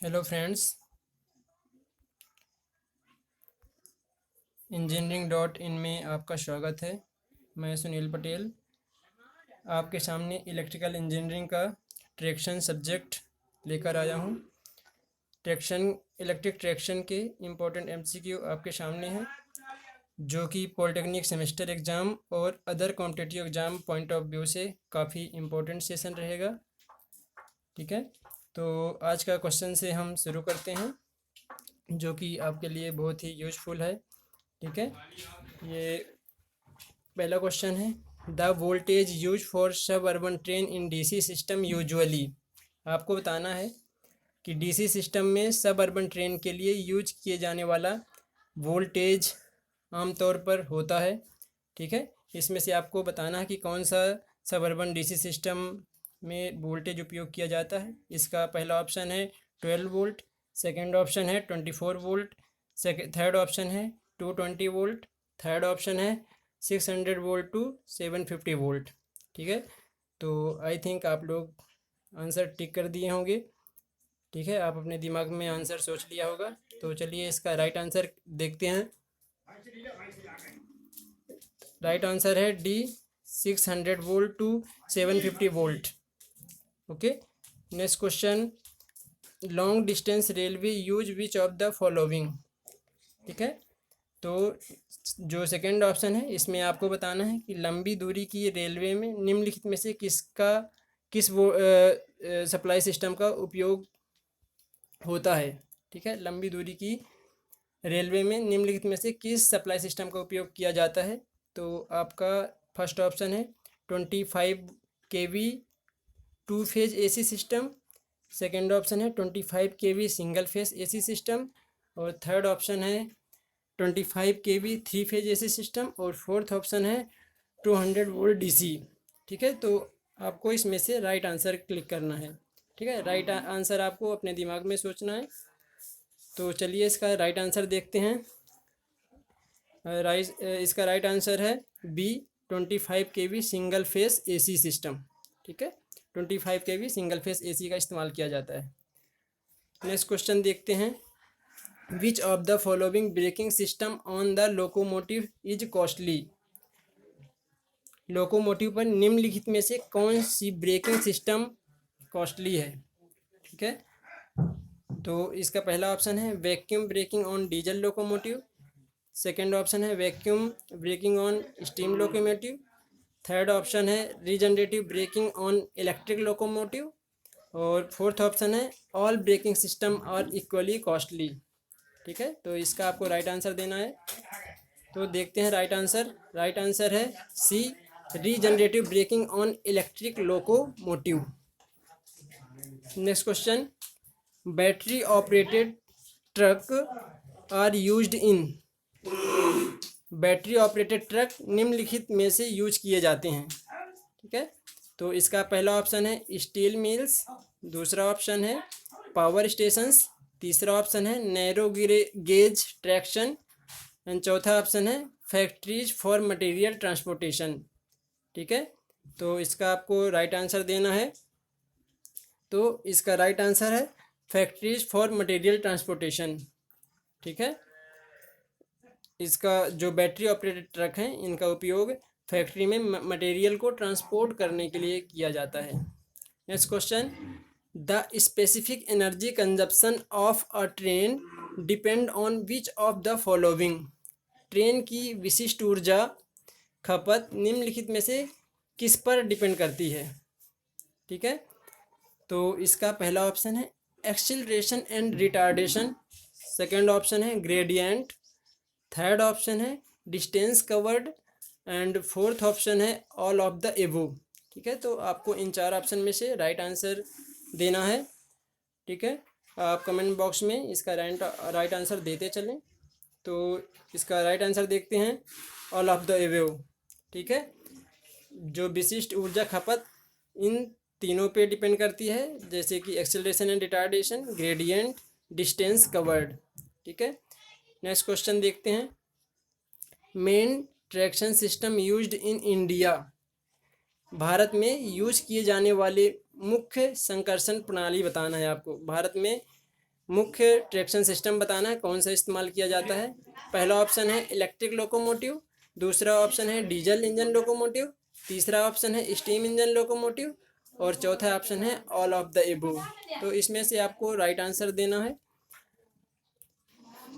Hello friends, इंजीनियरिंग.इन में आपका स्वागत है। मैं सुनील पटेल आपके सामने इलेक्ट्रिकल इंजीनियरिंग का ट्रैक्शन सब्जेक्ट लेकर आया हूँ। इलेक्ट्रिक ट्रैक्शन के इम्पोर्टेंट एमसीक्यू आपके सामने हैं, जो कि पॉलिटेक्निक सेमेस्टर एग्ज़ाम और other competitive exam point of view से काफ़ी इम्पोर्टेंट सेशन रहेगा। ठीक है, तो आज का क्वेश्चन से हम शुरू करते हैं, जो कि आपके लिए बहुत ही यूजफुल है। ठीक है, ये पहला क्वेश्चन है, द वोल्टेज यूज फॉर सब urban train in DC system usually. आपको बताना है कि डीसी सिस्टम में सब अर्बन ट्रेन के लिए यूज किए जाने वाला वोल्टेज आमतौर पर होता है। ठीक है, इसमें से आपको बताना है कि कौन सा सब अर्बन डीसी सिस्टम में वोल्टेज उपयोग किया जाता है। इसका पहला ऑप्शन है 12 वोल्ट, सेकेंड ऑप्शन है 24 वोल्ट, थर्ड ऑप्शन है 220 वोल्ट, थर्ड ऑप्शन है 600 वोल्ट टू 750 वोल्ट। ठीक है, तो आई थिंक आप लोग आंसर टिक कर दिए होंगे। ठीक है, आप अपने दिमाग में आंसर सोच लिया होगा। तो चलिए इसका राइट आंसर देखते हैं। राइट आंसर है D, 600 volt to 750 volt. Okay, next question, long distance railway use which of the following. ठीक है, तो जो सेकंड ऑप्शन है इसमें आपको बताना है कि लंबी दूरी की रेलवे में निम्नलिखित में से किस वो सप्लाई सिस्टम का उपयोग होता है। ठीक है, लंबी दूरी की रेलवे में निम्नलिखित में से किस सप्लाई सिस्टम का उपयोग किया जाता है। तो आपका फर्स्ट ऑप्शन है 25 kV two phase AC system, second option है 25 kV single phase AC system, और थर्ड ऑप्शन है 25 kV three phase AC system, और फोर्थ ऑप्शन है 200 वोल्ट डीसी। ठीक है, तो आपको इसमें से राइट आंसर क्लिक करना है। ठीक है, राइट आंसर आपको अपने दिमाग में सोचना है। तो चलिए इसका राइट आंसर देखते हैं। इसका राइट आंसर है B, 25 kV single phase AC system. ठीक है, 25 kV सिंगल फेस एसी का इस्तेमाल किया जाता है। नेक्स्ट क्वेश्चन देखते हैं, विच of the following braking system on the locomotive is costly. Locomotive पर निम्नलिखित में से कौन सी ब्रेकिंग सिस्टम कॉस्टली है। ठीक है, तो इसका पहला ऑप्शन है vacuum braking on diesel locomotive, second option है vacuum braking on steam locomotive, third option है regenerative braking on electric locomotive, और फोर्थ ऑप्शन है all braking system are equally costly. ठीक है, तो इसका आपको राइट आंसर देना है। तो देखते हैं राइट आंसर। राइट आंसर है C, regenerative braking on electric locomotive. Next question, battery operated truck are used in. Battery operated truck निम्नलिखित में से यूज किए जाते हैं। ठीक है, तो इसका पहला ऑप्शन है स्टील मिल्स, दूसरा ऑप्शन है पावर स्टेशंस, तीसरा ऑप्शन है नैरो गेज ट्रैक्शन, एंड चौथा ऑप्शन है फैक्ट्रीज फॉर मटेरियल ट्रांसपोर्टेशन। ठीक है, तो इसका आपको राइट आंसर देना है। तो इसका राइट आंसर है फैक्ट्रीज फॉर मटेरियल ट्रांसपोर्टेशन। ठीक है, इसका जो बैटरी ऑपरेटेड ट्रक हैं इनका उपयोग फैक्ट्री में मटेरियल को ट्रांसपोर्ट करने के लिए किया जाता है। Next question, the specific energy consumption of a train depend on which of the following. Train की विशिष्ट ऊर्जा खपत निम्नलिखित में से किस पर डिपेंड करती है। ठीक है, तो इसका पहला ऑप्शन है acceleration and retardation, second option है ग्रेडियंट, थर्ड ऑप्शन है distance covered, and fourth option है ऑल ऑफ द एबोव। ठीक है, तो आपको इन चार ऑप्शन में से राइट आंसर देना है। ठीक है, आप कमेंट बॉक्स में इसका राइट आंसर देते चलें। तो इसका राइट आंसर देखते हैं, ऑल ऑफ द एबोव। ठीक है, जो विशिष्ट ऊर्जा खपत इन तीनों पे डिपेंड करती है, जैसे कि acceleration and retardation, gradient, distance covered. ठीक है, नेक्स्ट क्वेश्चन देखते हैं, main traction system used in India. Bharat में यूज किए जाने वाले मुख्य संकर्षण प्रणाली बताना है आपको। भारत में मुख्य ट्रैक्शन सिस्टम बताना है कौन सा इस्तेमाल किया जाता है। पहला ऑप्शन है इलेक्ट्रिक लोकोमोटिव, दूसरा ऑप्शन है डीजल इंजन लोकोमोटिव, तीसरा ऑप्शन है स्टीम इंजन लोकोमोटिव और चौथा ऑप्शन है ऑल ऑफ द एबोव। तो इसमें से आपको राइट आंसर देना है।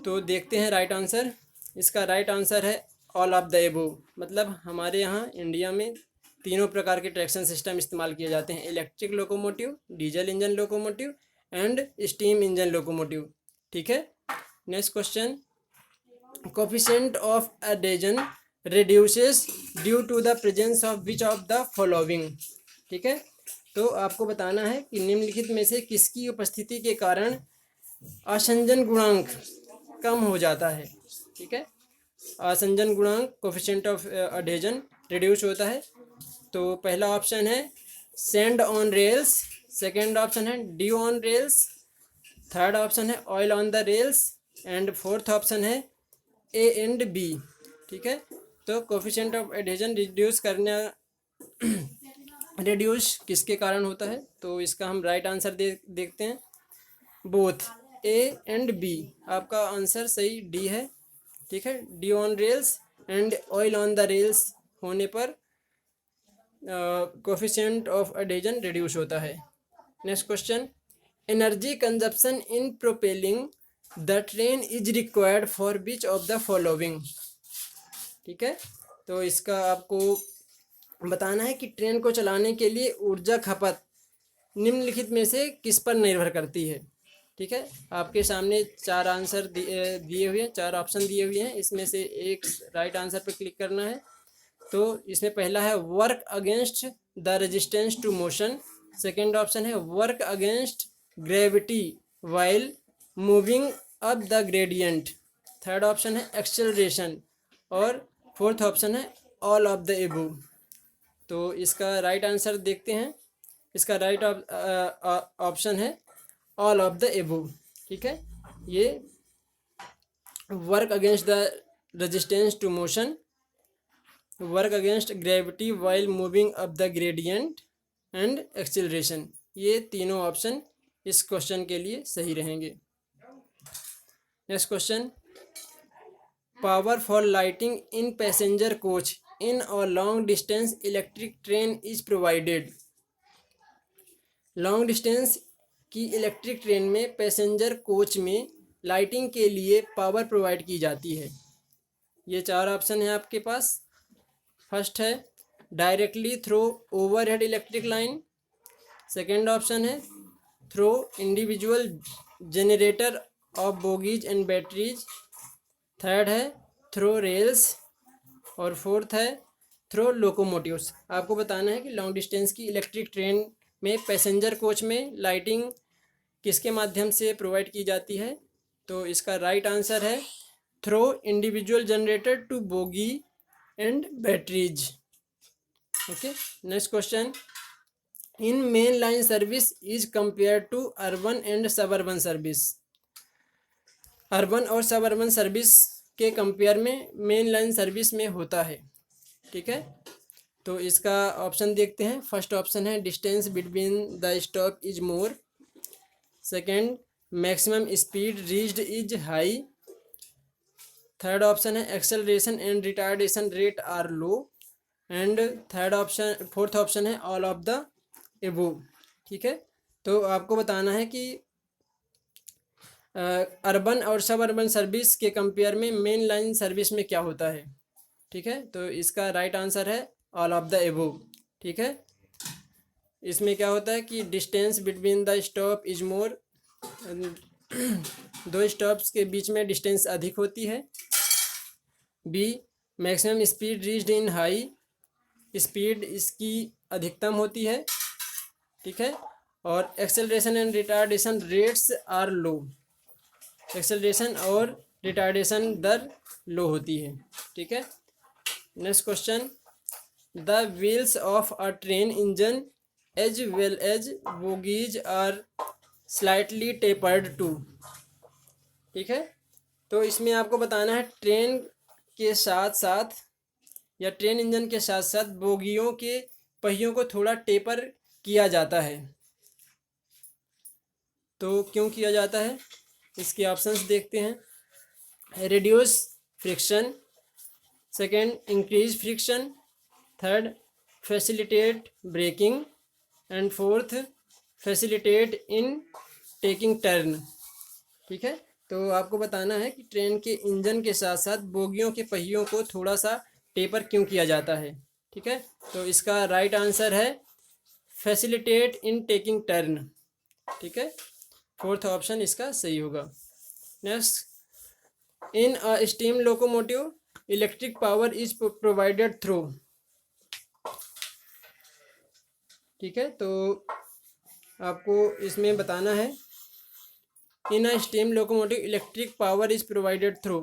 तो देखते हैं राइट आंसर। इसका राइट आंसर है ऑल ऑफ द एबोव। मतलब हमारे यहाँ इंडिया में तीनों प्रकार के ट्रैक्शन सिस्टम इस्तेमाल किए जाते हैं, electric locomotive, diesel engine locomotive and steam engine locomotive. ठीक है, next question, coefficient of adhesion reduces due to the presence of which of the following. ठीक है, तो आपको बताना है कि निम्नलिखित में से किसकी उपस्थिति के कारण आसंजन गुणांक कम हो जाता है। ठीक है, आसंजन गुणांक कोफिशिएंट ऑफ एडेशन रिड्यूस होता है। तो पहला ऑप्शन है sand on rails, second option है dew on rails, third option है oil on the rails and fourth option है ए एंड बी। ठीक है, तो कोफिशिएंट ऑफ एडेशन रिड्यूस करना रिड्यूस किसके कारण होता है, तो इसका हम राइट आंसर देखते हैं। बोथ ए एंड बी, आपका आंसर सही डी है। ठीक है, D on rails and oil on the rails होने पर कोफिशिएंट ऑफ एडेशन रिड्यूस होता है। Next question, energy consumption in propelling the train is required for which of the following. ठीक है, तो इसका आपको बताना है कि ट्रेन को चलाने के लिए ऊर्जा खपत निम्नलिखित में से किस पर निर्भर करती है। ठीक है, आपके सामने चार आंसर दिए हुए हैं, चार ऑप्शन दिए हुए हैं, इसमें से एक राइट आंसर पर क्लिक करना है। तो इसमें पहला है work against the resistance to motion, second option है work against gravity while moving up the gradient, third option है एक्सेलरेशन और फोर्थ ऑप्शन है ऑल ऑफ द एबोव। तो इसका राइट आंसर देखते हैं। इसका राइट ऑप्शन है ऑल ऑफ द एबोव। ठीक है, ये work against the resistance to motion, work against gravity while moving up the gradient and acceleration, ये तीनों ऑप्शन इस क्वेश्चन के लिए सही रहेंगे। Next question, power for lighting in passenger coach in a long distance electric train is provided. Long distance की electric train में passenger coach में लाइटिंग के लिए पावर प्रोवाइड की जाती है। ये चार ऑप्शन है आपके पास। फर्स्ट है directly through overhead electric line, second option है through individual generator of bogies and batteries, third है थ्रू रेल्स और फोर्थ है थ्रू लोकोमोटिव्स। आपको बताना है कि लॉन्ग डिस्टेंस की इलेक्ट्रिक ट्रेन में पैसेंजर कोच में लाइटिंग किसके माध्यम से प्रोवाइड की जाती है। तो इसका राइट आंसर है through individual generator to bogie and batteries. Okay, next question, in main line service is compare to urban and suburban service. Urban और सबअर्बन सर्विस के कंपेयर में मेन लाइन सर्विस में होता है। ठीक है, तो इसका ऑप्शन देखते हैं। फर्स्ट ऑप्शन है distance between the stop is more, second maximum speed reached is high, third option है acceleration and retardation rate are low and fourth option है ऑल ऑफ द एबोव। ठीक है, तो आपको बताना है कि अर्बन और सब अर्बन सर्विस के कंपेयर में मेन लाइन सर्विस में क्या होता है। ठीक है, तो इसका राइट आंसर है ऑल ऑफ द एबोव। ठीक है, इसमें क्या होता है कि distance between the stop is more, दो स्टॉप्स के बीच में डिस्टेंस अधिक होती है। B maximum speed reached in high, speed इसकी अधिकतम होती है। ठीक है, और acceleration and retardation rates are low, acceleration और रिटार्डेशन दर लो होती है। ठीक है, next question, the wheels of a train engine as well as bogies are slightly tapered to. ठीक है, तो इसमें आपको बताना है ट्रेन के साथ साथ या ट्रेन इंजन के साथ साथ बोगियों के पहियों को थोड़ा टेपर किया जाता है। तो क्यों किया जाता है, इसके ऑप्शंस देखते हैं। Reduce friction, second increase friction, third facilitate braking, and fourth facilitate in taking turn. ठीक है, तो आपको बताना है कि ट्रेन के इंजन के साथ साथ बोगियों के पहियों को थोड़ा सा टेपर क्यों किया जाता है। ठीक है, तो इसका राइट आंसर है फैसिलिटेट इन टेकिंग टर्न। ठीक है, फोर्थ ऑप्शन इसका सही होगा। Next, in a steam locomotive electric power is provided through. ठीक है, तो आपको इसमें बताना है in a steam locomotive electric power is provided through.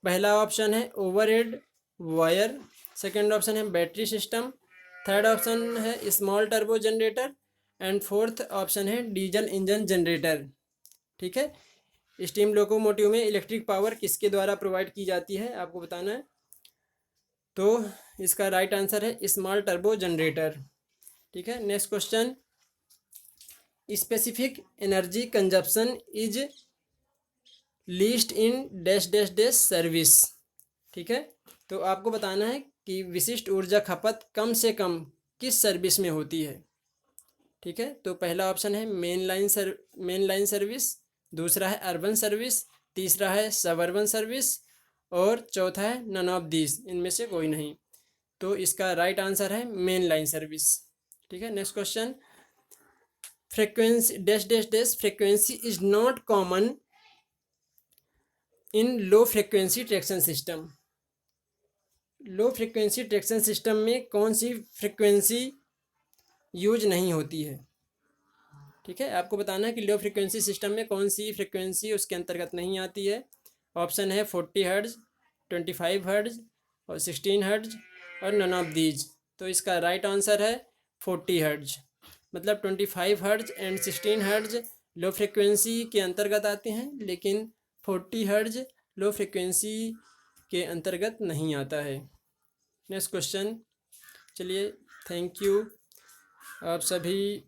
पहला ऑप्शन है ओवरहेड वायर, सेकेंड ऑप्शन है बैटरी सिस्टम, थर्ड ऑप्शन है small turbo generator, and fourth option है डीजल इंजन जनरेटर। ठीक है, स्टीम लोकोमोटिव में इलेक्ट्रिक पावर किसके द्वारा प्रोवाइड की जाती है आपको बताना है। तो इसका राइट आंसर है स्मॉल टर्बो जनरेटर। ठीक है, next question, specific energy consumption is least in dash dash dash service. ठीक है, तो आपको बताना है कि विशिष्ट ऊर्जा खपत कम से कम किस सर्विस में होती है। ठीक है, तो पहला ऑप्शन है मेन लाइन सर्विस, दूसरा है अर्बन सर्विस, तीसरा है सब अर्बन सर्विस, और चौथा है नन ऑफ दिस, इनमें से कोई नहीं। तो इसका राइट आंसर है मेन लाइन सर्विस। ठीक है, next question, frequency dash dash dash frequency is not common in low frequency traction system. Low frequency traction system में कौन सी फ्रीक्वेंसी यूज नहीं होती है। ठीक है, आपको बताना है कि लो फ्रीक्वेंसी सिस्टम में कौन सी फ्रीक्वेंसी उसके अंतर्गत नहीं आती है। ऑप्शन है 40 हर्ट्ज, 25 हर्ट्ज और 16 हर्ट्ज और नन ऑफ दीज। तो इसका राइट आंसर है 40 हर्ट्ज। मतलब 25 hertz and 16 hertz low frequency के अंतर्गत आते हैं, लेकिन 40 हर्ट्ज लो फ्रिक्वेंसी के अंतर्गत नहीं आता है। नेक्स्ट क्वेश्चन, चलिए, थैंक यू। आप सभी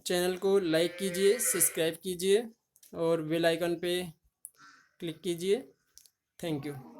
चैनल को लाइक कीजिए, सब्सक्राइब कीजिए और बेल आइकन पे क्लिक कीजिए। Thank you.